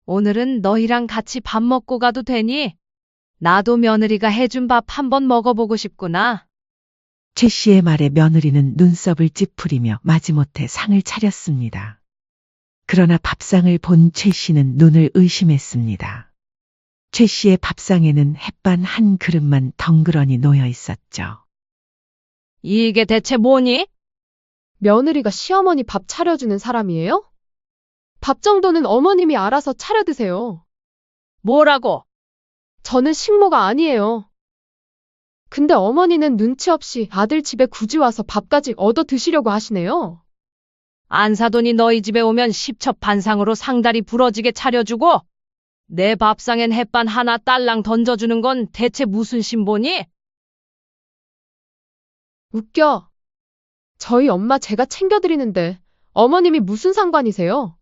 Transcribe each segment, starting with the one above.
오늘은 너희랑 같이 밥 먹고 가도 되니? 나도 며느리가 해준 밥 한번 먹어보고 싶구나. 최 씨의 말에 며느리는 눈썹을 찌푸리며 마지못해 상을 차렸습니다. 그러나 밥상을 본 최 씨는 눈을 의심했습니다. 최 씨의 밥상에는 햇반 한 그릇만 덩그러니 놓여 있었죠. 이게 대체 뭐니? 며느리가 시어머니 밥 차려주는 사람이에요? 밥 정도는 어머님이 알아서 차려 드세요. 뭐라고? 저는 식모가 아니에요. 근데 어머니는 눈치 없이 아들 집에 굳이 와서 밥까지 얻어 드시려고 하시네요. 안 사돈이 너희 집에 오면 십첩반상으로 상다리 부러지게 차려주고 내 밥상엔 햇반 하나 딸랑 던져주는 건 대체 무슨 신보니? 웃겨. 저희 엄마 제가 챙겨드리는데 어머님이 무슨 상관이세요?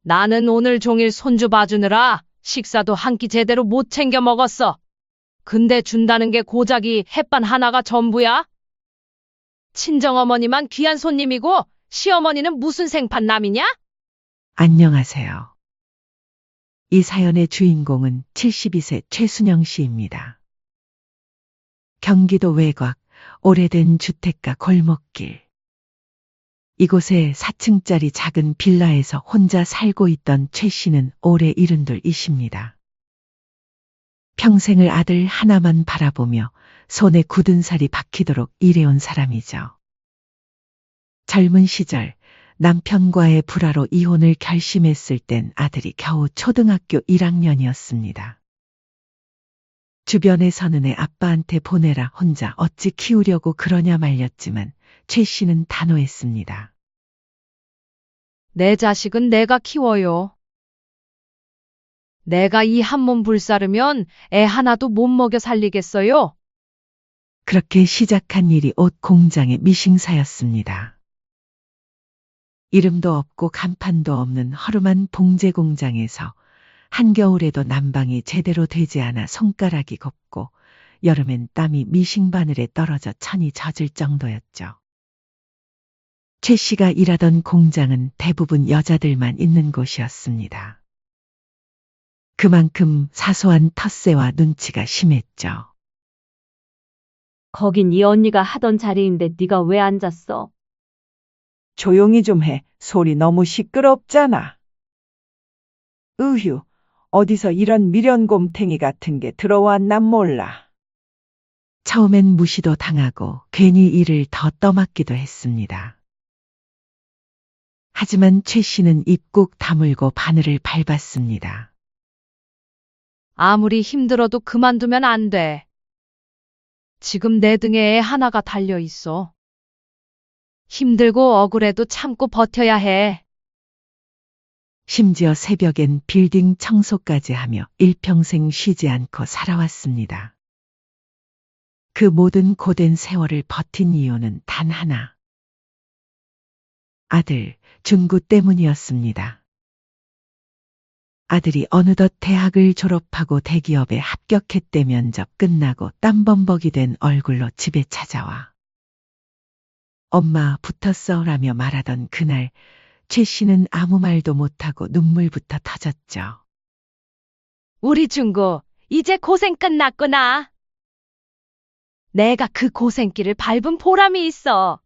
나는 오늘 종일 손주 봐주느라 식사도 한 끼 제대로 못 챙겨 먹었어. 근데 준다는 게 고작이 햇반 하나가 전부야? 친정어머니만 귀한 손님이고 시어머니는 무슨 생판남이냐? 안녕하세요. 이 사연의 주인공은 72세 최순영 씨입니다. 경기도 외곽 오래된 주택가 골목길. 이곳에 4층짜리 작은 빌라에서 혼자 살고 있던 최 씨는 올해 72이십니다. 평생을 아들 하나만 바라보며 손에 굳은 살이 박히도록 일해온 사람이죠. 젊은 시절 남편과의 불화로 이혼을 결심했을 땐 아들이 겨우 초등학교 1학년이었습니다. 주변에서는 애 아빠한테 보내라 혼자 어찌 키우려고 그러냐 말렸지만 최 씨는 단호했습니다. 내 자식은 내가 키워요. 내가 이 한 몸 불사르면 애 하나도 못 먹여 살리겠어요? 그렇게 시작한 일이 옷 공장의 미싱사였습니다. 이름도 없고 간판도 없는 허름한 봉제 공장에서 한겨울에도 난방이 제대로 되지 않아 손가락이 곱고 여름엔 땀이 미싱바늘에 떨어져 천이 젖을 정도였죠. 최 씨가 일하던 공장은 대부분 여자들만 있는 곳이었습니다. 그만큼 사소한 텃세와 눈치가 심했죠. 거긴 이 언니가 하던 자리인데 네가 왜 앉았어? 조용히 좀 해. 소리 너무 시끄럽잖아. 으휴, 어디서 이런 미련곰탱이 같은 게 들어왔난 몰라. 처음엔 무시도 당하고 괜히 일을 더 떠맡기도 했습니다. 하지만 최 씨는 입 꾹 다물고 바늘을 밟았습니다. 아무리 힘들어도 그만두면 안 돼. 지금 내 등에 애 하나가 달려 있어. 힘들고 억울해도 참고 버텨야 해. 심지어 새벽엔 빌딩 청소까지 하며 일평생 쉬지 않고 살아왔습니다. 그 모든 고된 세월을 버틴 이유는 단 하나. 아들, 준구 때문이었습니다. 아들이 어느덧 대학을 졸업하고 대기업에 합격했대. 면접 끝나고 땀범벅이 된 얼굴로 집에 찾아와 엄마 붙었어라며 말하던 그날 최 씨는 아무 말도 못하고 눈물부터 터졌죠. 우리 준구, 이제 고생 끝났구나. 내가 그 고생길을 밟은 보람이 있어.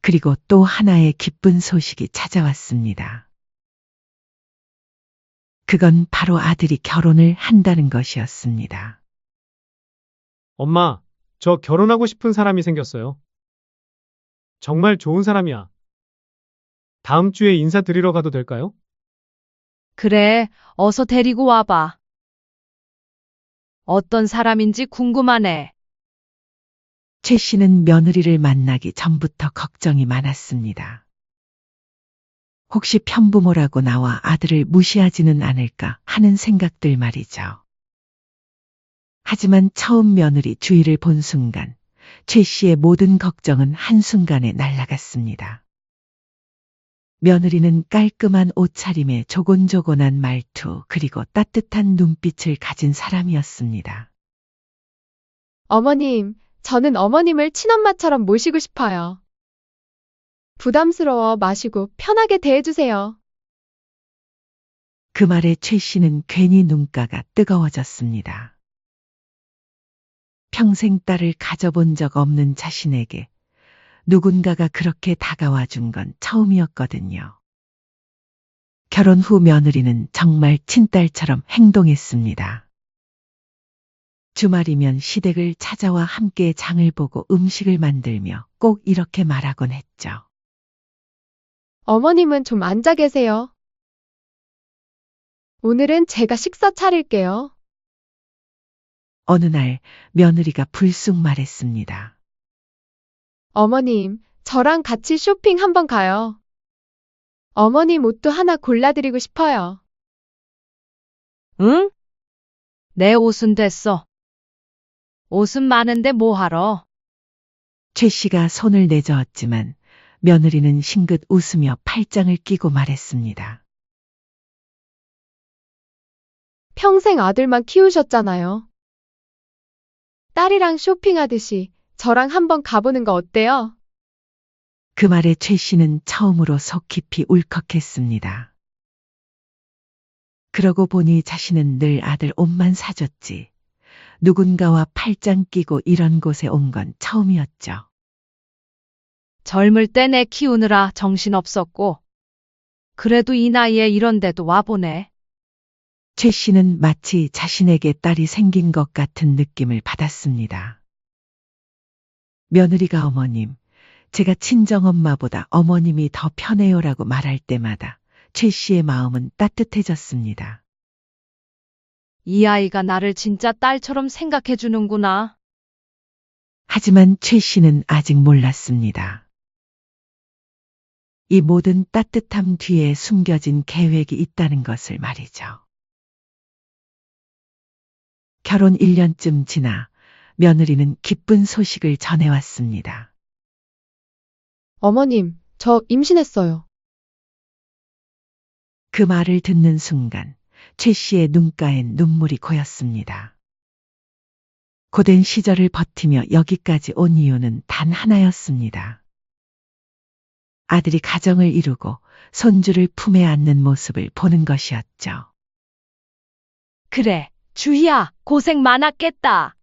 그리고 또 하나의 기쁜 소식이 찾아왔습니다. 그건 바로 아들이 결혼을 한다는 것이었습니다. 엄마, 저 결혼하고 싶은 사람이 생겼어요. 정말 좋은 사람이야. 다음 주에 인사드리러 가도 될까요? 그래, 어서 데리고 와봐. 어떤 사람인지 궁금하네. 최 씨는 며느리를 만나기 전부터 걱정이 많았습니다. 혹시 편부모라고 나와 아들을 무시하지는 않을까 하는 생각들 말이죠. 하지만 처음 며느리 주위를 본 순간 최 씨의 모든 걱정은 한순간에 날아갔습니다. 며느리는 깔끔한 옷차림에 조곤조곤한 말투 그리고 따뜻한 눈빛을 가진 사람이었습니다. 어머님, 저는 어머님을 친엄마처럼 모시고 싶어요. 부담스러워 마시고 편하게 대해주세요. 그 말에 최 씨는 괜히 눈가가 뜨거워졌습니다. 평생 딸을 가져본 적 없는 자신에게 누군가가 그렇게 다가와 준 건 처음이었거든요. 결혼 후 며느리는 정말 친딸처럼 행동했습니다. 주말이면 시댁을 찾아와 함께 장을 보고 음식을 만들며 꼭 이렇게 말하곤 했죠. 어머님은 좀 앉아 계세요. 오늘은 제가 식사 차릴게요. 어느 날 며느리가 불쑥 말했습니다. 어머님, 저랑 같이 쇼핑 한번 가요. 어머님 옷도 하나 골라드리고 싶어요. 응? 내 옷은 됐어. 옷은 많은데 뭐하러? 최 씨가 손을 내저었지만 며느리는 싱긋 웃으며 팔짱을 끼고 말했습니다. 평생 아들만 키우셨잖아요. 딸이랑 쇼핑하듯이 저랑 한번 가보는 거 어때요? 그 말에 최 씨는 처음으로 속 깊이 울컥했습니다. 그러고 보니 자신은 늘 아들 옷만 사줬지. 누군가와 팔짱 끼고 이런 곳에 온 건 처음이었죠. 젊을 때 내 키우느라 정신없었고. 그래도 이 나이에 이런 데도 와보네. 최 씨는 마치 자신에게 딸이 생긴 것 같은 느낌을 받았습니다. 며느리가 어머님, 제가 친정엄마보다 어머님이 더 편해요라고 말할 때마다 최 씨의 마음은 따뜻해졌습니다. 이 아이가 나를 진짜 딸처럼 생각해 주는구나. 하지만 최 씨는 아직 몰랐습니다. 이 모든 따뜻함 뒤에 숨겨진 계획이 있다는 것을 말이죠. 결혼 1년쯤 지나 며느리는 기쁜 소식을 전해왔습니다. 어머님, 저 임신했어요. 그 말을 듣는 순간 최 씨의 눈가엔 눈물이 고였습니다. 고된 시절을 버티며 여기까지 온 이유는 단 하나였습니다. 아들이 가정을 이루고 손주를 품에 안는 모습을 보는 것이었죠. 그래, 주희야, 고생 많았겠다.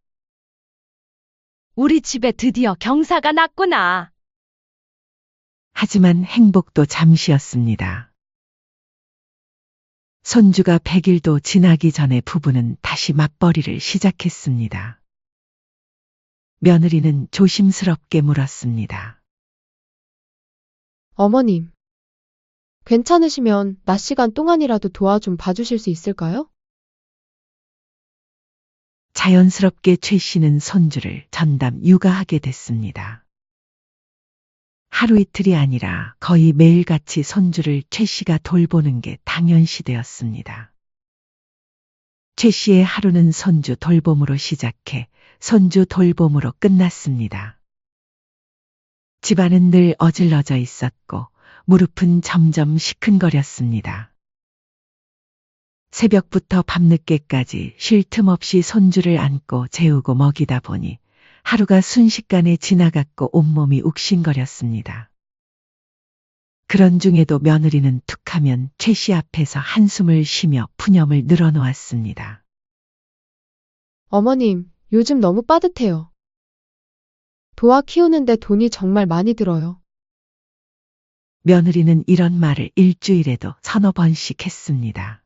우리 집에 드디어 경사가 났구나. 하지만 행복도 잠시였습니다. 손주가 100일도 지나기 전에 부부는 다시 맞벌이를 시작했습니다. 며느리는 조심스럽게 물었습니다. 어머님, 괜찮으시면 낮 시간 동안이라도 도와 좀 봐주실 수 있을까요? 자연스럽게 최 씨는 손주를 전담 육아하게 됐습니다. 하루 이틀이 아니라 거의 매일같이 손주를 최 씨가 돌보는 게 당연시 되었습니다. 최 씨의 하루는 손주 돌봄으로 시작해 손주 돌봄으로 끝났습니다. 집안은 늘 어질러져 있었고 무릎은 점점 시큰거렸습니다. 새벽부터 밤늦게까지 쉴 틈 없이 손주를 안고 재우고 먹이다 보니 하루가 순식간에 지나갔고 온몸이 욱신거렸습니다. 그런 중에도 며느리는 툭하면 최 씨 앞에서 한숨을 쉬며 푸념을 늘어놓았습니다. 어머님, 요즘 너무 빠듯해요. 도화 키우는데 돈이 정말 많이 들어요. 며느리는 이런 말을 일주일에도 서너 번씩 했습니다.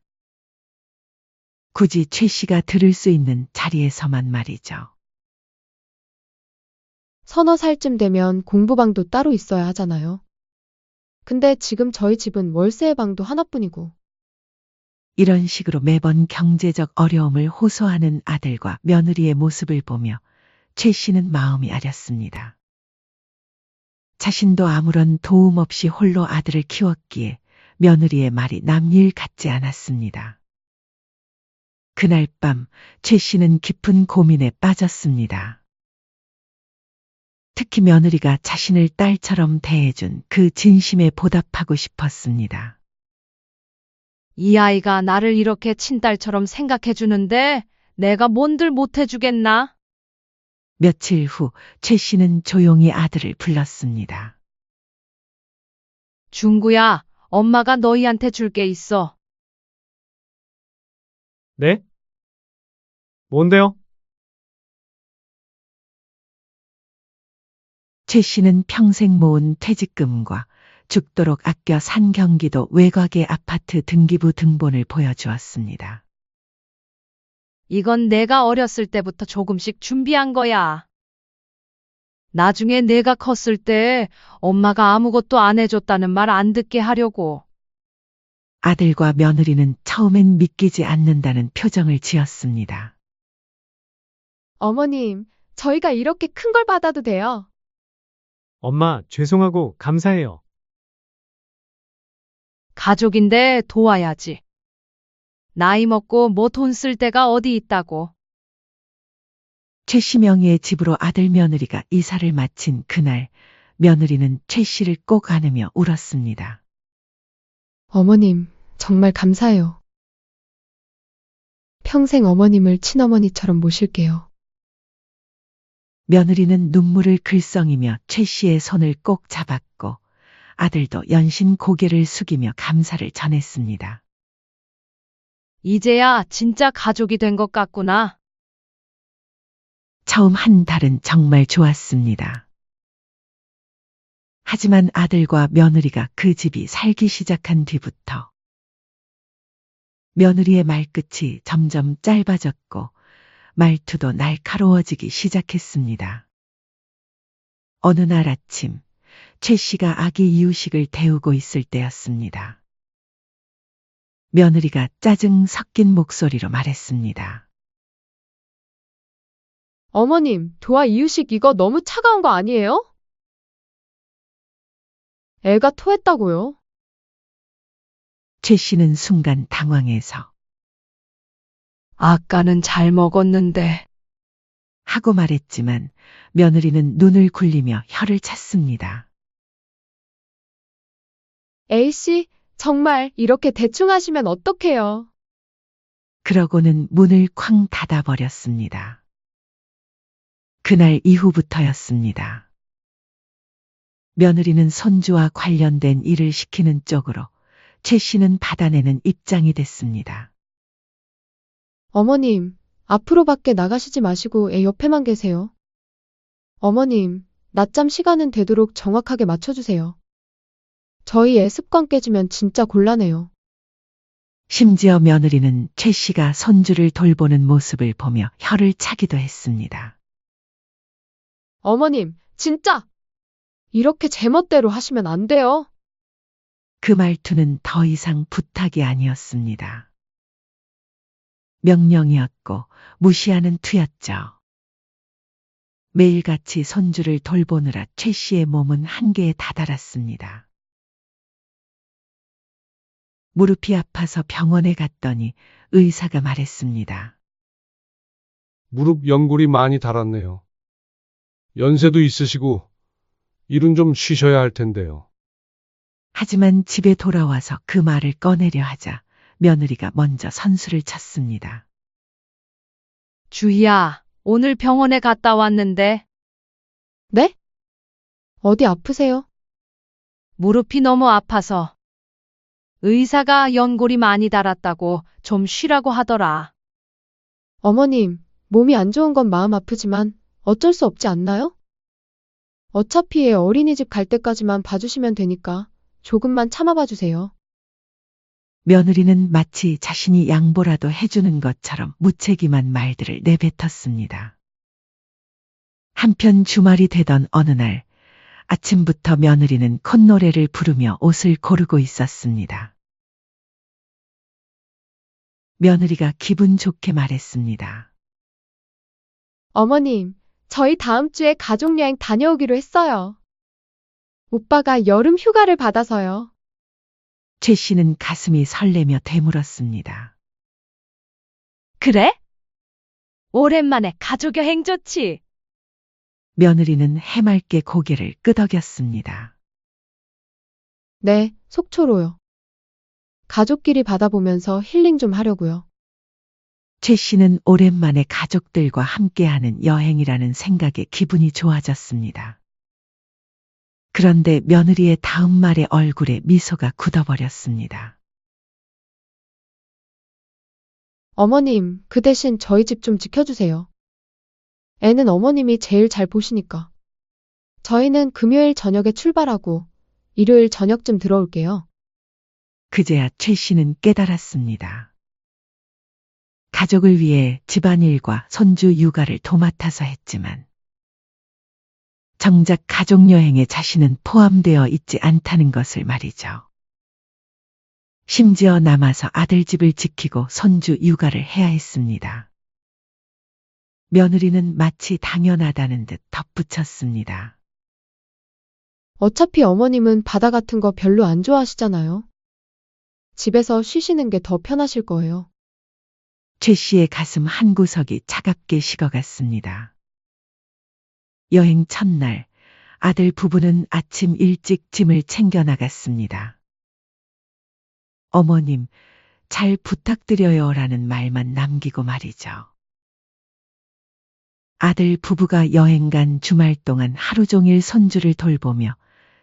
굳이 최 씨가 들을 수 있는 자리에서만 말이죠. 서너 살쯤 되면 공부방도 따로 있어야 하잖아요. 근데 지금 저희 집은 월세 방도 하나뿐이고. 이런 식으로 매번 경제적 어려움을 호소하는 아들과 며느리의 모습을 보며 최 씨는 마음이 아렸습니다. 자신도 아무런 도움 없이 홀로 아들을 키웠기에 며느리의 말이 남일 같지 않았습니다. 그날 밤 최 씨는 깊은 고민에 빠졌습니다. 특히 며느리가 자신을 딸처럼 대해준 그 진심에 보답하고 싶었습니다. 이 아이가 나를 이렇게 친딸처럼 생각해 주는데 내가 뭔들 못해 주겠나? 며칠 후 최 씨는 조용히 아들을 불렀습니다. 중구야, 엄마가 너희한테 줄 게 있어. 네? 뭔데요? 최 씨는 평생 모은 퇴직금과 죽도록 아껴 산 경기도 외곽의 아파트 등기부 등본을 보여주었습니다. 이건 내가 어렸을 때부터 조금씩 준비한 거야. 나중에 내가 컸을 때 엄마가 아무것도 안 해줬다는 말 안 듣게 하려고. 아들과 며느리는 처음엔 믿기지 않는다는 표정을 지었습니다. 어머님, 저희가 이렇게 큰 걸 받아도 돼요? 엄마, 죄송하고 감사해요. 가족인데 도와야지. 나이 먹고 뭐 돈 쓸 데가 어디 있다고. 최 씨 명의의 집으로 아들 며느리가 이사를 마친 그날 며느리는 최 씨를 꼭 안으며 울었습니다. 어머님, 정말 감사해요. 평생 어머님을 친어머니처럼 모실게요. 며느리는 눈물을 글썽이며 최 씨의 손을 꼭 잡았고 아들도 연신 고개를 숙이며 감사를 전했습니다. 이제야 진짜 가족이 된 것 같구나. 처음 한 달은 정말 좋았습니다. 하지만 아들과 며느리가 그 집이 살기 시작한 뒤부터 며느리의 말끝이 점점 짧아졌고 말투도 날카로워지기 시작했습니다. 어느 날 아침 최 씨가 아기 이유식을 데우고 있을 때였습니다. 며느리가 짜증 섞인 목소리로 말했습니다. 어머님, 도화 이유식 이거 너무 차가운 거 아니에요? 애가 토했다고요? 최 씨는 순간 당황해서 아까는 잘 먹었는데. 하고 말했지만 며느리는 눈을 굴리며 혀를 찼습니다. A씨, 정말 이렇게 대충 하시면 어떡해요? 그러고는 문을 쾅 닫아버렸습니다. 그날 이후부터였습니다. 며느리는 손주와 관련된 일을 시키는 쪽으로 최 씨는 받아내는 입장이 됐습니다. 어머님, 앞으로 밖에 나가시지 마시고 애 옆에만 계세요. 어머님, 낮잠 시간은 되도록 정확하게 맞춰주세요. 저희 애 습관 깨지면 진짜 곤란해요. 심지어 며느리는 최 씨가 손주를 돌보는 모습을 보며 혀를 차기도 했습니다. 어머님, 진짜! 이렇게 제멋대로 하시면 안 돼요. 그 말투는 더 이상 부탁이 아니었습니다. 명령이었고 무시하는 투였죠. 매일같이 손주를 돌보느라 최 씨의 몸은 한계에 다다랐습니다. 무릎이 아파서 병원에 갔더니 의사가 말했습니다. 무릎 연골이 많이 닳았네요. 연세도 있으시고 일은 좀 쉬셔야 할 텐데요. 하지만 집에 돌아와서 그 말을 꺼내려 하자 며느리가 먼저 선수를 쳤습니다. 주희야, 오늘 병원에 갔다 왔는데 네? 어디 아프세요? 무릎이 너무 아파서. 의사가 연골이 많이 닳았다고 좀 쉬라고 하더라. 어머님, 몸이 안 좋은 건 마음 아프지만 어쩔 수 없지 않나요? 어차피 애 어린이집 갈 때까지만 봐주시면 되니까 조금만 참아봐 주세요. 며느리는 마치 자신이 양보라도 해주는 것처럼 무책임한 말들을 내뱉었습니다. 한편 주말이 되던 어느 날 아침부터 며느리는 콧노래를 부르며 옷을 고르고 있었습니다. 며느리가 기분 좋게 말했습니다. 어머님, 저희 다음 주에 가족여행 다녀오기로 했어요. 오빠가 여름 휴가를 받아서요. 최 씨는 가슴이 설레며 되물었습니다. 그래? 오랜만에 가족 여행 좋지. 며느리는 해맑게 고개를 끄덕였습니다. 네, 속초로요. 가족끼리 받아보면서 힐링 좀 하려고요. 최 씨는 오랜만에 가족들과 함께하는 여행이라는 생각에 기분이 좋아졌습니다. 그런데 며느리의 다음 말에 얼굴에 미소가 굳어버렸습니다. 어머님, 그 대신 저희 집 좀 지켜주세요. 애는 어머님이 제일 잘 보시니까. 저희는 금요일 저녁에 출발하고 일요일 저녁쯤 들어올게요. 그제야 최 씨는 깨달았습니다. 가족을 위해 집안일과 손주 육아를 도맡아서 했지만 정작 가족여행에 자신은 포함되어 있지 않다는 것을 말이죠. 심지어 남아서 아들 집을 지키고 손주 육아를 해야 했습니다. 며느리는 마치 당연하다는 듯 덧붙였습니다. 어차피 어머님은 바다 같은 거 별로 안 좋아하시잖아요. 집에서 쉬시는 게 더 편하실 거예요. 최 씨의 가슴 한 구석이 차갑게 식어갔습니다. 여행 첫날, 아들 부부는 아침 일찍 짐을 챙겨 나갔습니다. 어머님, 잘 부탁드려요 라는 말만 남기고 말이죠. 아들 부부가 여행 간 주말 동안 하루 종일 손주를 돌보며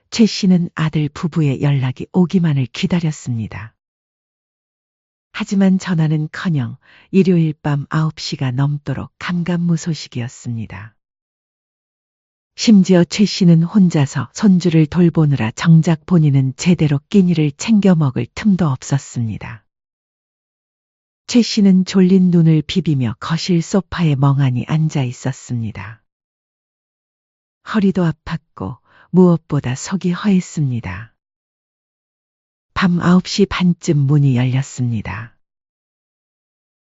최 씨는 아들 부부의 연락이 오기만을 기다렸습니다. 하지만 전화는커녕 일요일 밤 9시가 넘도록 감감무소식이었습니다. 심지어 최 씨는 혼자서 손주를 돌보느라 정작 본인은 제대로 끼니를 챙겨 먹을 틈도 없었습니다. 최 씨는 졸린 눈을 비비며 거실 소파에 멍하니 앉아 있었습니다. 허리도 아팠고 무엇보다 속이 허했습니다. 밤 9시 반쯤 문이 열렸습니다.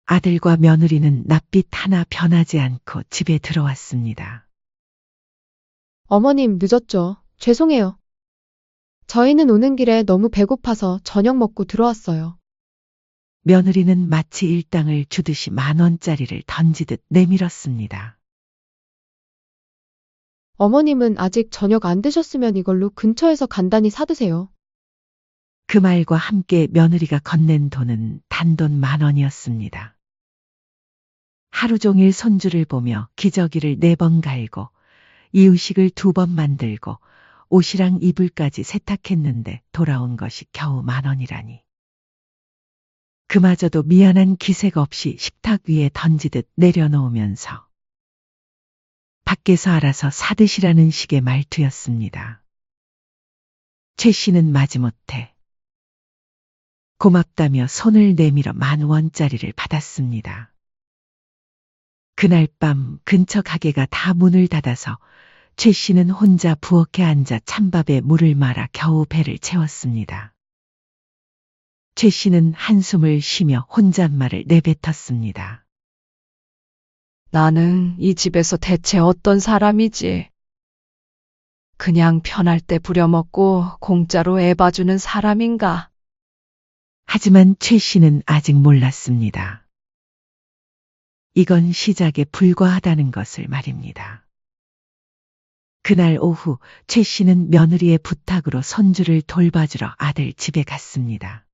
아들과 며느리는 낯빛 하나 변하지 않고 집에 들어왔습니다. 어머님, 늦었죠? 죄송해요. 저희는 오는 길에 너무 배고파서 저녁 먹고 들어왔어요. 며느리는 마치 일당을 주듯이 10,000원짜리를 던지듯 내밀었습니다. 어머님은 아직 저녁 안 드셨으면 이걸로 근처에서 간단히 사드세요. 그 말과 함께 며느리가 건넨 돈은 단돈 10,000원이었습니다. 하루 종일 손주를 보며 기저귀를 4번 갈고 이유식을 2번 만들고 옷이랑 이불까지 세탁했는데 돌아온 것이 겨우 10,000원이라니. 그마저도 미안한 기색 없이 식탁 위에 던지듯 내려놓으면서 밖에서 알아서 사드시라는 식의 말투였습니다. 최 씨는 마지못해 고맙다며 손을 내밀어 10,000원짜리를 받았습니다. 그날 밤 근처 가게가 다 문을 닫아서 최 씨는 혼자 부엌에 앉아 찬밥에 물을 말아 겨우 배를 채웠습니다. 최 씨는 한숨을 쉬며 혼잣말을 내뱉었습니다. 나는 이 집에서 대체 어떤 사람이지? 그냥 편할 때 부려먹고 공짜로 애 봐주는 사람인가? 하지만 최 씨는 아직 몰랐습니다. 이건 시작에 불과하다는 것을 말입니다. 그날 오후 최 씨는 며느리의 부탁으로 손주를 돌봐주러 아들 집에 갔습니다.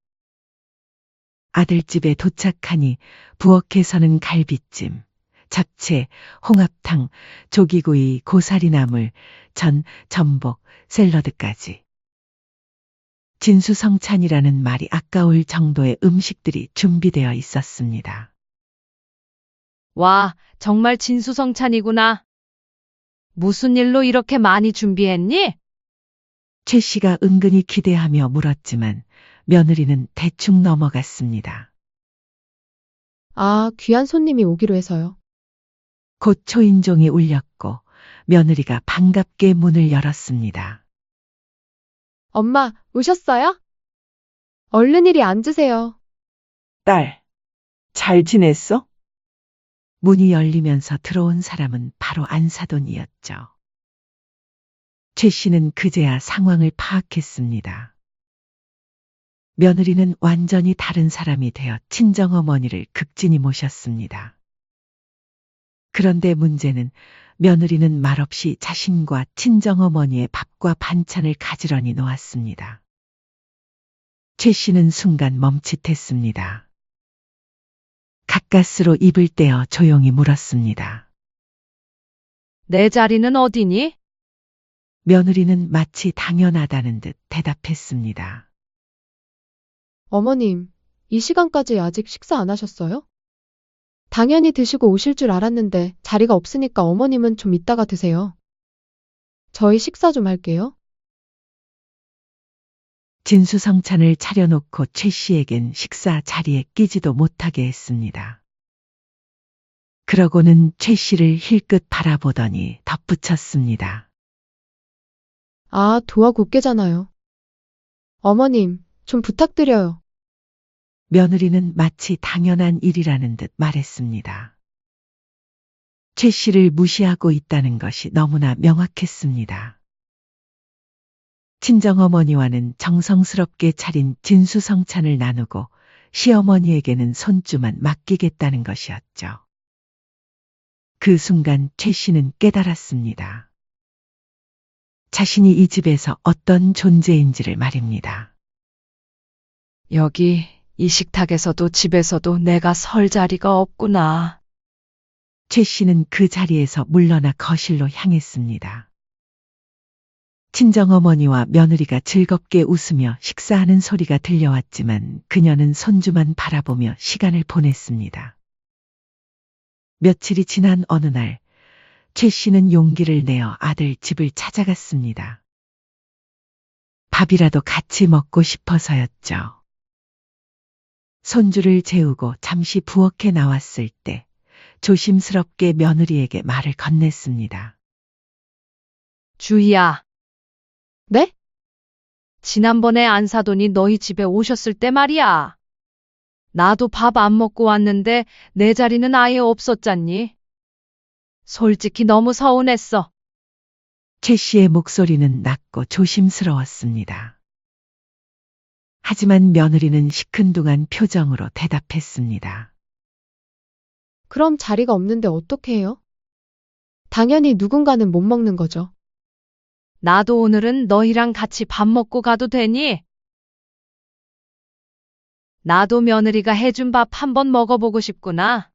아들 집에 도착하니 부엌에서는 갈비찜, 잡채, 홍합탕, 조기구이, 고사리나물, 전, 전복, 샐러드까지. 진수성찬이라는 말이 아까울 정도의 음식들이 준비되어 있었습니다. 와, 정말 진수성찬이구나. 무슨 일로 이렇게 많이 준비했니? 최 씨가 은근히 기대하며 물었지만 며느리는 대충 넘어갔습니다. 아, 귀한 손님이 오기로 해서요. 곧 초인종이 울렸고 며느리가 반갑게 문을 열었습니다. 엄마, 오셨어요? 얼른 이리 앉으세요. 딸, 잘 지냈어? 문이 열리면서 들어온 사람은 바로 안사돈이었죠. 최 씨는 그제야 상황을 파악했습니다. 며느리는 완전히 다른 사람이 되어 친정어머니를 극진히 모셨습니다. 그런데 문제는 며느리는 말없이 자신과 친정어머니의 밥과 반찬을 가지런히 놓았습니다. 최 씨는 순간 멈칫했습니다. 가까스로 입을 떼어 조용히 물었습니다. 내 자리는 어디니? 며느리는 마치 당연하다는 듯 대답했습니다. 어머님, 이 시간까지 아직 식사 안 하셨어요? 당연히 드시고 오실 줄 알았는데 자리가 없으니까 어머님은 좀 이따가 드세요. 저희 식사 좀 할게요. 진수성찬을 차려놓고 최 씨에겐 식사 자리에 끼지도 못하게 했습니다. 그러고는 최 씨를 힐끗 바라보더니 덧붙였습니다. 아, 도화 곱게잖아요. 어머님, 좀 부탁드려요. 며느리는 마치 당연한 일이라는 듯 말했습니다. 최 씨를 무시하고 있다는 것이 너무나 명확했습니다. 친정어머니와는 정성스럽게 차린 진수성찬을 나누고 시어머니에게는 손주만 맡기겠다는 것이었죠. 그 순간 최 씨는 깨달았습니다. 자신이 이 집에서 어떤 존재인지를 말입니다. 여기 이 식탁에서도 집에서도 내가 설 자리가 없구나. 최 씨는 그 자리에서 물러나 거실로 향했습니다. 친정어머니와 며느리가 즐겁게 웃으며 식사하는 소리가 들려왔지만 그녀는 손주만 바라보며 시간을 보냈습니다. 며칠이 지난 어느 날, 최 씨는 용기를 내어 아들 집을 찾아갔습니다. 밥이라도 같이 먹고 싶어서였죠. 손주를 재우고 잠시 부엌에 나왔을 때 조심스럽게 며느리에게 말을 건넸습니다. 주희야, 네? 지난번에 안사돈이 너희 집에 오셨을 때 말이야. 나도 밥 안 먹고 왔는데 내 자리는 아예 없었잖니. 솔직히 너무 서운했어. 최 씨의 목소리는 낮고 조심스러웠습니다. 하지만 며느리는 시큰둥한 표정으로 대답했습니다. 그럼 자리가 없는데 어떻게 해요? 당연히 누군가는 못 먹는 거죠. 나도 오늘은 너희랑 같이 밥 먹고 가도 되니? 나도 며느리가 해준 밥 한번 먹어보고 싶구나.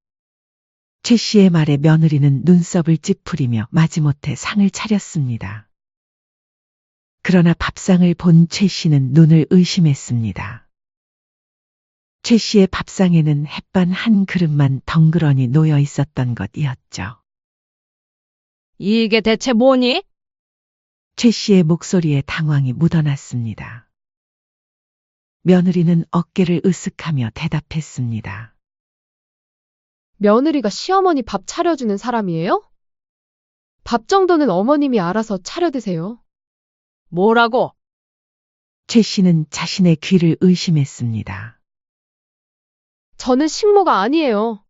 최 씨의 말에 며느리는 눈썹을 찌푸리며 마지못해 상을 차렸습니다. 그러나 밥상을 본 최 씨는 눈을 의심했습니다. 최 씨의 밥상에는 햇반 한 그릇만 덩그러니 놓여 있었던 것이었죠. 이게 대체 뭐니? 최 씨의 목소리에 당황이 묻어났습니다. 며느리는 어깨를 으쓱하며 대답했습니다. 며느리가 시어머니 밥 차려주는 사람이에요? 밥 정도는 어머님이 알아서 차려 드세요. 뭐라고? 최 씨는 자신의 귀를 의심했습니다. 저는 식모가 아니에요.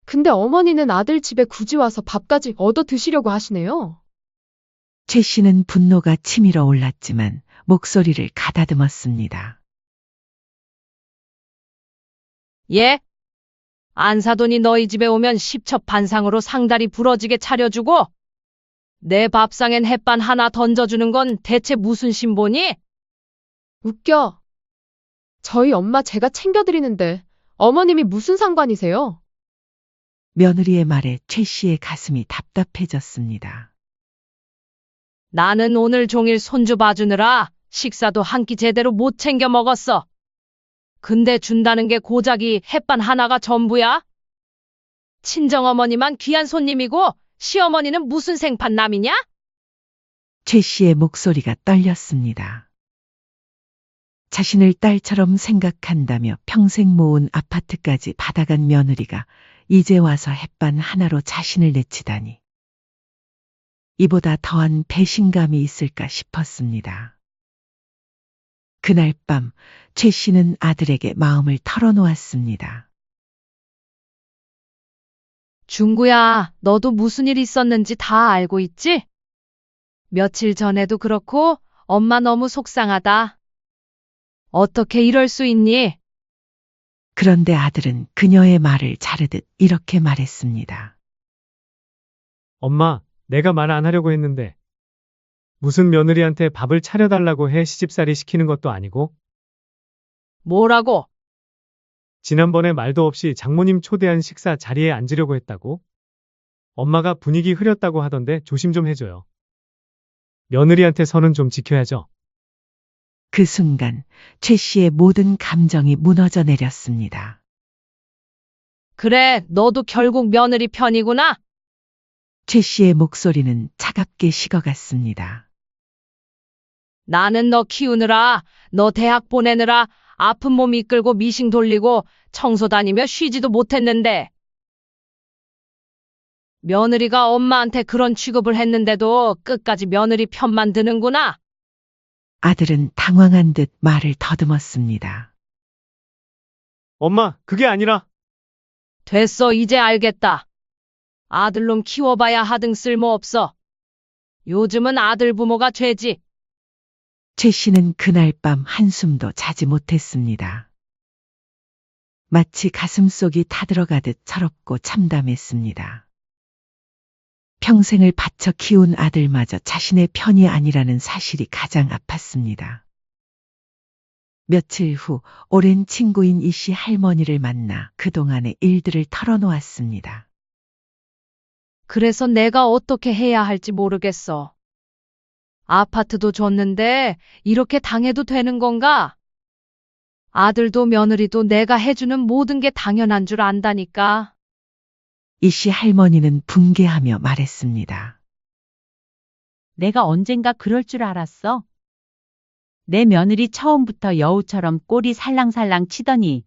근데 어머니는 아들 집에 굳이 와서 밥까지 얻어 드시려고 하시네요. 최 씨는 분노가 치밀어 올랐지만 목소리를 가다듬었습니다. 예? 안사돈이 너희 집에 오면 십첩반상으로 상다리 부러지게 차려주고 내 밥상엔 햇반 하나 던져주는 건 대체 무슨 신보니? 웃겨. 저희 엄마 제가 챙겨드리는데 어머님이 무슨 상관이세요? 며느리의 말에 최 씨의 가슴이 답답해졌습니다. 나는 오늘 종일 손주 봐주느라 식사도 한 끼 제대로 못 챙겨 먹었어. 근데 준다는 게 고작이 햇반 하나가 전부야? 친정어머니만 귀한 손님이고 시어머니는 무슨 생판남이냐? 최 씨의 목소리가 떨렸습니다. 자신을 딸처럼 생각한다며 평생 모은 아파트까지 받아간 며느리가 이제 와서 햇반 하나로 자신을 내치다니. 이보다 더한 배신감이 있을까 싶었습니다. 그날 밤 최 씨는 아들에게 마음을 털어놓았습니다. 중구야, 너도 무슨 일 있었는지 다 알고 있지? 며칠 전에도 그렇고 엄마 너무 속상하다. 어떻게 이럴 수 있니? 그런데 아들은 그녀의 말을 자르듯 이렇게 말했습니다. 엄마, 내가 말 안 하려고 했는데 무슨 며느리한테 밥을 차려달라고 해 시집살이 시키는 것도 아니고 뭐라고? 지난번에 말도 없이 장모님 초대한 식사 자리에 앉으려고 했다고? 엄마가 분위기 흐렸다고 하던데 조심 좀 해줘요. 며느리한테 선은 좀 지켜야죠. 그 순간 최 씨의 모든 감정이 무너져 내렸습니다. 그래, 너도 결국 며느리 편이구나. 최 씨의 목소리는 차갑게 식어갔습니다. 나는 너 키우느라, 너 대학 보내느라 아픈 몸 이끌고 미싱 돌리고 청소 다니며 쉬지도 못했는데. 며느리가 엄마한테 그런 취급을 했는데도 끝까지 며느리 편만 드는구나. 아들은 당황한 듯 말을 더듬었습니다. 엄마, 그게 아니라 됐어, 이제 알겠다. 아들놈 키워봐야 하등 쓸모없어. 요즘은 아들 부모가 죄지. 최 씨는 그날 밤 한숨도 자지 못했습니다. 마치 가슴속이 타들어가듯 서럽고 참담했습니다. 평생을 바쳐 키운 아들마저 자신의 편이 아니라는 사실이 가장 아팠습니다. 며칠 후 오랜 친구인 이 씨 할머니를 만나 그동안의 일들을 털어놓았습니다. 그래서 내가 어떻게 해야 할지 모르겠어. 아파트도 줬는데 이렇게 당해도 되는 건가? 아들도 며느리도 내가 해주는 모든 게 당연한 줄 안다니까. 이 씨 할머니는 붕괴하며 말했습니다. 내가 언젠가 그럴 줄 알았어. 내 며느리 처음부터 여우처럼 꼬리 살랑살랑 치더니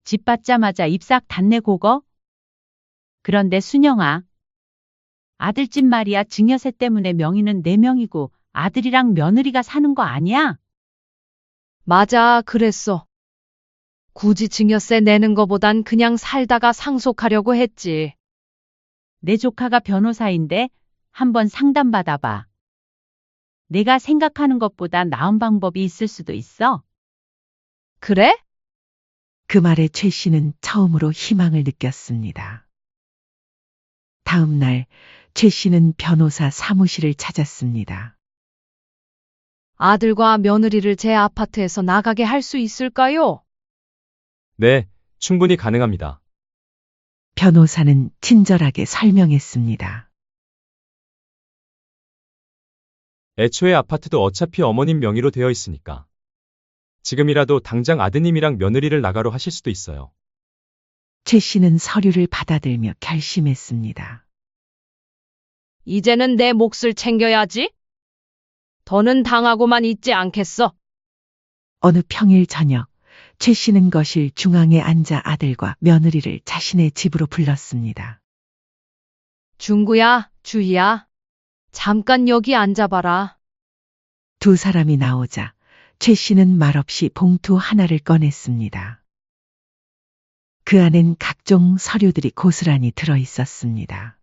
집 받자마자 입싹 닿네 고거? 그런데 순영아, 아들집 말이야 증여세 때문에 명의는 내 명이고 아들이랑 며느리가 사는 거 아니야? 맞아, 그랬어. 굳이 증여세 내는 거보단 그냥 살다가 상속하려고 했지. 내 조카가 변호사인데 한번 상담받아봐. 내가 생각하는 것보다 나은 방법이 있을 수도 있어. 그래? 그 말에 최 씨는 처음으로 희망을 느꼈습니다. 다음 날 최 씨는 변호사 사무실을 찾았습니다. 아들과 며느리를 제 아파트에서 나가게 할 수 있을까요? 네, 충분히 가능합니다. 변호사는 친절하게 설명했습니다. 애초에 아파트도 어차피 어머님 명의로 되어 있으니까. 지금이라도 당장 아드님이랑 며느리를 나가로 하실 수도 있어요. 최 씨는 서류를 받아들며 결심했습니다. 이제는 내 몫을 챙겨야지. 더는 당하고만 있지 않겠어. 어느 평일 저녁 최 씨는 거실 중앙에 앉아 아들과 며느리를 자신의 집으로 불렀습니다. 중구야, 주희야. 잠깐 여기 앉아봐라. 두 사람이 나오자 최 씨는 말없이 봉투 하나를 꺼냈습니다. 그 안엔 각종 서류들이 고스란히 들어 있었습니다.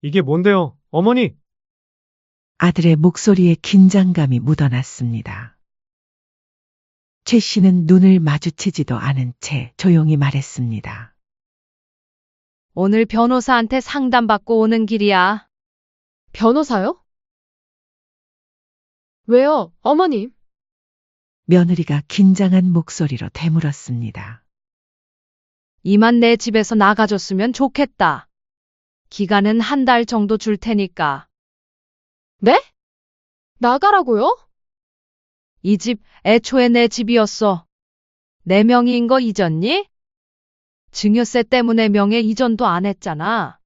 이게 뭔데요, 어머니? 아들의 목소리에 긴장감이 묻어났습니다. 최 씨는 눈을 마주치지도 않은 채 조용히 말했습니다. 오늘 변호사한테 상담받고 오는 길이야. 변호사요? 왜요, 어머님? 며느리가 긴장한 목소리로 되물었습니다. 이만 내 집에서 나가줬으면 좋겠다. 기간은 한 달 정도 줄 테니까. 네? 나가라고요? 이 집 애초에 내 집이었어. 내 명의인 거 잊었니? 증여세 때문에 명예 이전도 안 했잖아.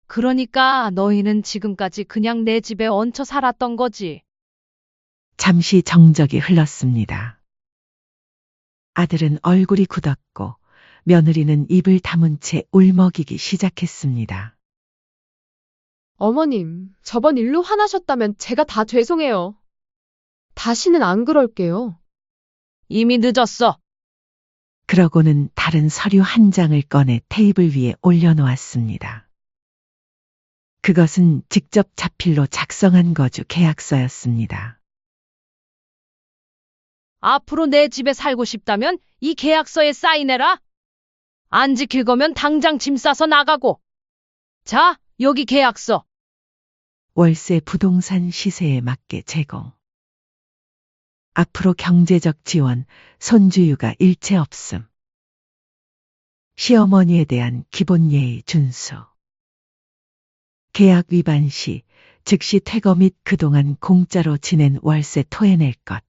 그러니까 너희는 지금까지 그냥 내 집에 얹혀 살았던 거지. 잠시 정적이 흘렀습니다. 아들은 얼굴이 굳었고 며느리는 입을 다문 채 울먹이기 시작했습니다. 어머님, 저번 일로 화나셨다면 제가 다 죄송해요. 다시는 안 그럴게요. 이미 늦었어. 그러고는 다른 서류 한 장을 꺼내 테이블 위에 올려놓았습니다. 그것은 직접 자필로 작성한 거주 계약서였습니다. 앞으로 내 집에 살고 싶다면 이 계약서에 사인해라. 안 지킬 거면 당장 짐 싸서 나가고. 자, 여기 계약서. 월세 부동산 시세에 맞게 제공. 앞으로 경제적 지원, 손주유가 일체 없음. 시어머니에 대한 기본 예의 준수. 계약 위반 시 즉시 퇴거 및 그동안 공짜로 지낸 월세 토해낼 것.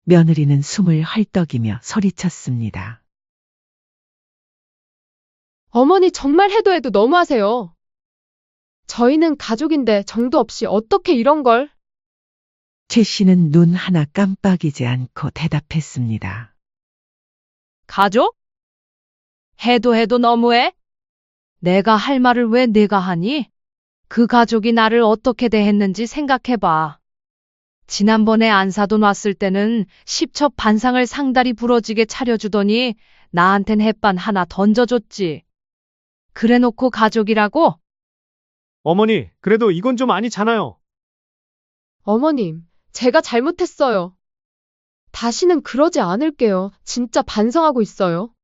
며느리는 숨을 헐떡이며 소리쳤습니다. 어머니 정말 해도 해도 너무하세요. 저희는 가족인데 정도 없이 어떻게 이런 걸? 최 씨는 눈 하나 깜빡이지 않고 대답했습니다. 가족? 해도 해도 너무해? 내가 할 말을 왜 내가 하니? 그 가족이 나를 어떻게 대했는지 생각해봐. 지난번에 안사돈 왔을 때는 10첩 반상을 상다리 부러지게 차려주더니 나한텐 햇반 하나 던져줬지. 그래놓고 가족이라고? 어머니, 그래도 이건 좀 아니잖아요. 어머님, 제가 잘못했어요. 다시는 그러지 않을게요. 진짜 반성하고 있어요.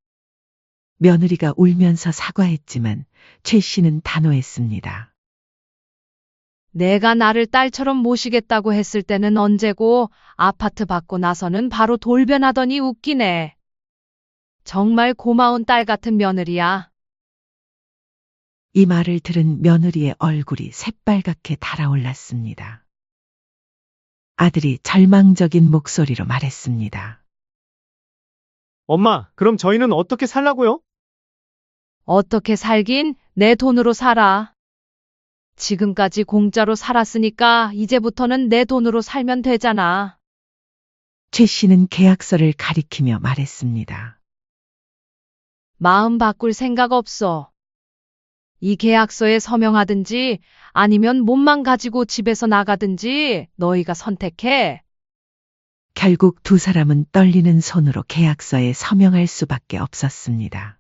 며느리가 울면서 사과했지만 최 씨는 단호했습니다. 내가 나를 딸처럼 모시겠다고 했을 때는 언제고 아파트 받고 나서는 바로 돌변하더니 웃기네. 정말 고마운 딸 같은 며느리야. 이 말을 들은 며느리의 얼굴이 새빨갛게 달아올랐습니다. 아들이 절망적인 목소리로 말했습니다. 엄마, 그럼 저희는 어떻게 살라고요? 어떻게 살긴 내 돈으로 살아. 지금까지 공짜로 살았으니까 이제부터는 내 돈으로 살면 되잖아. 최 씨는 계약서를 가리키며 말했습니다. 마음 바꿀 생각 없어. 이 계약서에 서명하든지 아니면 몸만 가지고 집에서 나가든지 너희가 선택해. 결국 두 사람은 떨리는 손으로 계약서에 서명할 수밖에 없었습니다.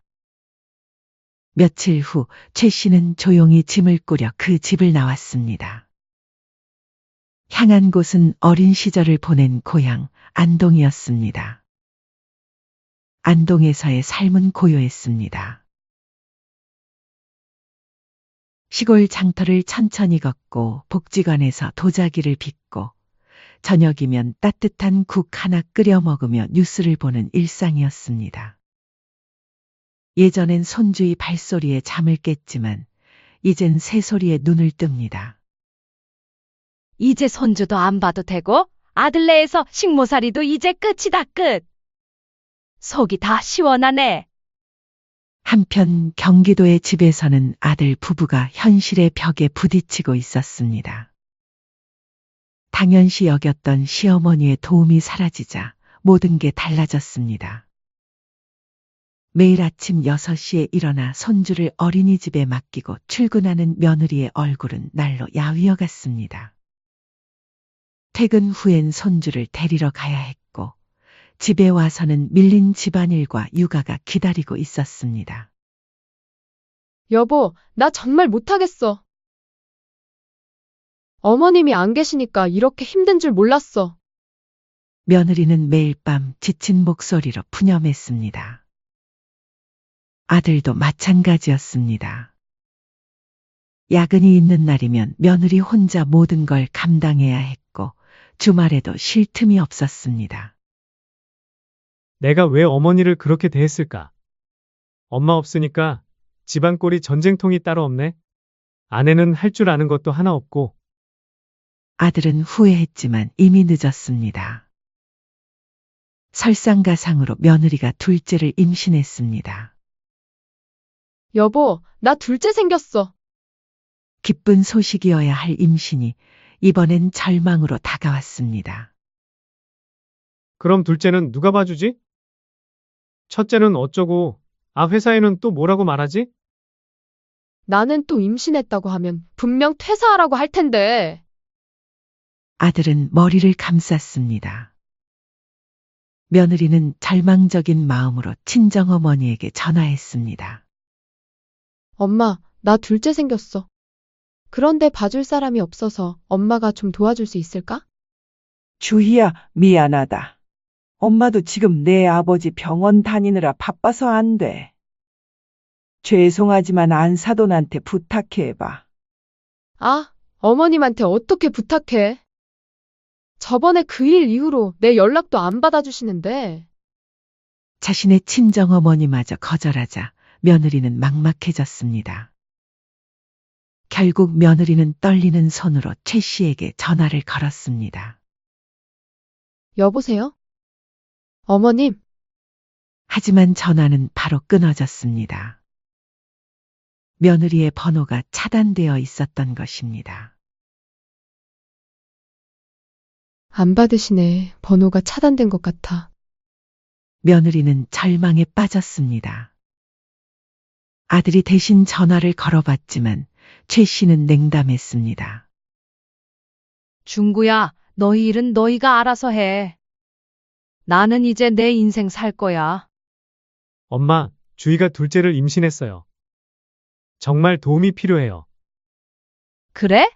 며칠 후 최 씨는 조용히 짐을 꾸려 그 집을 나왔습니다. 향한 곳은 어린 시절을 보낸 고향 안동이었습니다. 안동에서의 삶은 고요했습니다. 시골 장터를 천천히 걷고 복지관에서 도자기를 빚고 저녁이면 따뜻한 국 하나 끓여 먹으며 뉴스를 보는 일상이었습니다. 예전엔 손주의 발소리에 잠을 깼지만 이젠 새소리에 눈을 뜹니다. 이제 손주도 안 봐도 되고 아들네에서 식모살이도 이제 끝이다 끝. 속이 다 시원하네. 한편 경기도의 집에서는 아들 부부가 현실의 벽에 부딪히고 있었습니다. 당연시 여겼던 시어머니의 도움이 사라지자 모든 게 달라졌습니다. 매일 아침 6시에 일어나 손주를 어린이집에 맡기고 출근하는 며느리의 얼굴은 날로 야위어 갔습니다. 퇴근 후엔 손주를 데리러 가야 했고 집에 와서는 밀린 집안일과 육아가 기다리고 있었습니다. 여보, 나 정말 못하겠어. 어머님이 안 계시니까 이렇게 힘든 줄 몰랐어. 며느리는 매일 밤 지친 목소리로 푸념했습니다. 아들도 마찬가지였습니다. 야근이 있는 날이면 며느리 혼자 모든 걸 감당해야 했고 주말에도 쉴 틈이 없었습니다. 내가 왜 어머니를 그렇게 대했을까? 엄마 없으니까 집안 꼴이 전쟁통이 따로 없네. 아내는 할 줄 아는 것도 하나 없고. 아들은 후회했지만 이미 늦었습니다. 설상가상으로 며느리가 둘째를 임신했습니다. 여보, 나 둘째 생겼어. 기쁜 소식이어야 할 임신이 이번엔 절망으로 다가왔습니다. 그럼 둘째는 누가 봐주지? 첫째는 어쩌고, 회사에는 또 뭐라고 말하지? 나는 또 임신했다고 하면 분명 퇴사하라고 할 텐데. 아들은 머리를 감쌌습니다. 며느리는 절망적인 마음으로 친정어머니에게 전화했습니다. 엄마, 나 둘째 생겼어. 그런데 봐줄 사람이 없어서 엄마가 좀 도와줄 수 있을까? 주희야, 미안하다. 엄마도 지금 내 아버지 병원 다니느라 바빠서 안 돼. 죄송하지만 안사돈한테 부탁해봐. 아, 어머님한테 어떻게 부탁해? 저번에 그 일 이후로 내 연락도 안 받아주시는데. 자신의 친정어머니마저 거절하자 며느리는 막막해졌습니다. 결국 며느리는 떨리는 손으로 최 씨에게 전화를 걸었습니다. 여보세요? 어머님, 하지만 전화는 바로 끊어졌습니다. 며느리의 번호가 차단되어 있었던 것입니다. 안 받으시네. 번호가 차단된 것 같아. 며느리는 절망에 빠졌습니다. 아들이 대신 전화를 걸어봤지만 최 씨는 냉담했습니다. 중구야, 너희 일은 너희가 알아서 해. 나는 이제 내 인생 살 거야. 엄마, 주희가 둘째를 임신했어요. 정말 도움이 필요해요. 그래?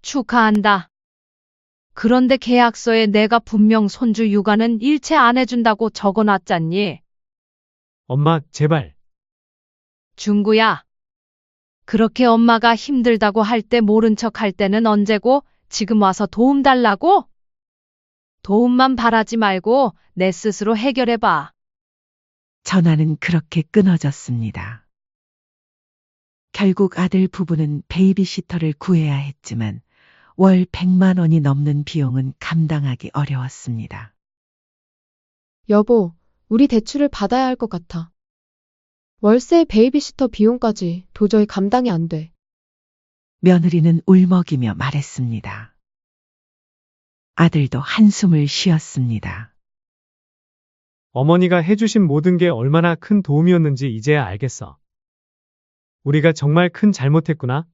축하한다. 그런데 계약서에 내가 분명 손주 육아는 일체 안 해준다고 적어놨잖니. 엄마, 제발. 중구야. 그렇게 엄마가 힘들다고 할 때 모른 척 할 때는 언제고 지금 와서 도움 달라고? 도움만 바라지 말고 내 스스로 해결해봐. 전화는 그렇게 끊어졌습니다. 결국 아들 부부는 베이비시터를 구해야 했지만 월 100만 원이 넘는 비용은 감당하기 어려웠습니다. 여보, 우리 대출을 받아야 할 것 같아. 월세 베이비시터 비용까지 도저히 감당이 안 돼. 며느리는 울먹이며 말했습니다. 아들도 한숨을 쉬었습니다. 어머니가 해주신 모든 게 얼마나 큰 도움이었는지 이제야 알겠어. 우리가 정말 큰 잘못했구나.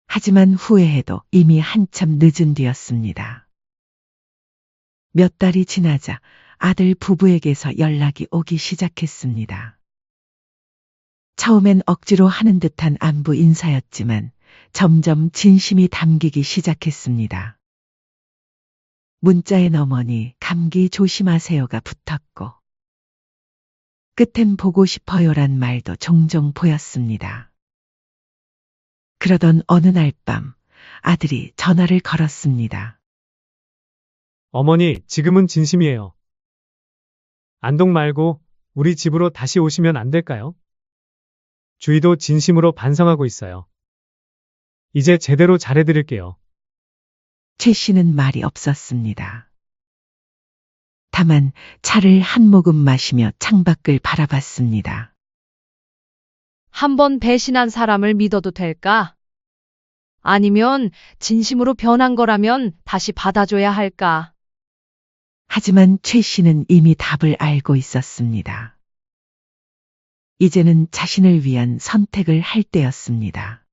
하지만 후회해도 이미 한참 늦은 뒤였습니다. 몇 달이 지나자 아들 부부에게서 연락이 오기 시작했습니다. 처음엔 억지로 하는 듯한 안부 인사였지만 점점 진심이 담기기 시작했습니다. 문자엔 어머니 감기 조심하세요가 붙었고 끝엔 보고 싶어요란 말도 종종 보였습니다. 그러던 어느 날 밤 아들이 전화를 걸었습니다. 어머니, 지금은 진심이에요. 안동 말고 우리 집으로 다시 오시면 안 될까요? 주희도 진심으로 반성하고 있어요. 이제 제대로 잘해드릴게요. 최 씨는 말이 없었습니다. 다만 차를 한 모금 마시며 창밖을 바라봤습니다. 한 번 배신한 사람을 믿어도 될까? 아니면 진심으로 변한 거라면 다시 받아줘야 할까? 하지만 최 씨는 이미 답을 알고 있었습니다. 이제는 자신을 위한 선택을 할 때였습니다.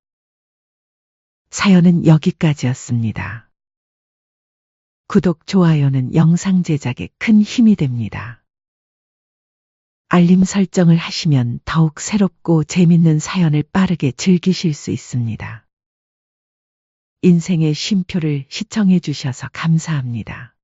사연은 여기까지였습니다. 구독, 좋아요는 영상 제작에 큰 힘이 됩니다. 알림 설정을 하시면 더욱 새롭고 재밌는 사연을 빠르게 즐기실 수 있습니다. 인생의 쉼표를 시청해 주셔서 감사합니다.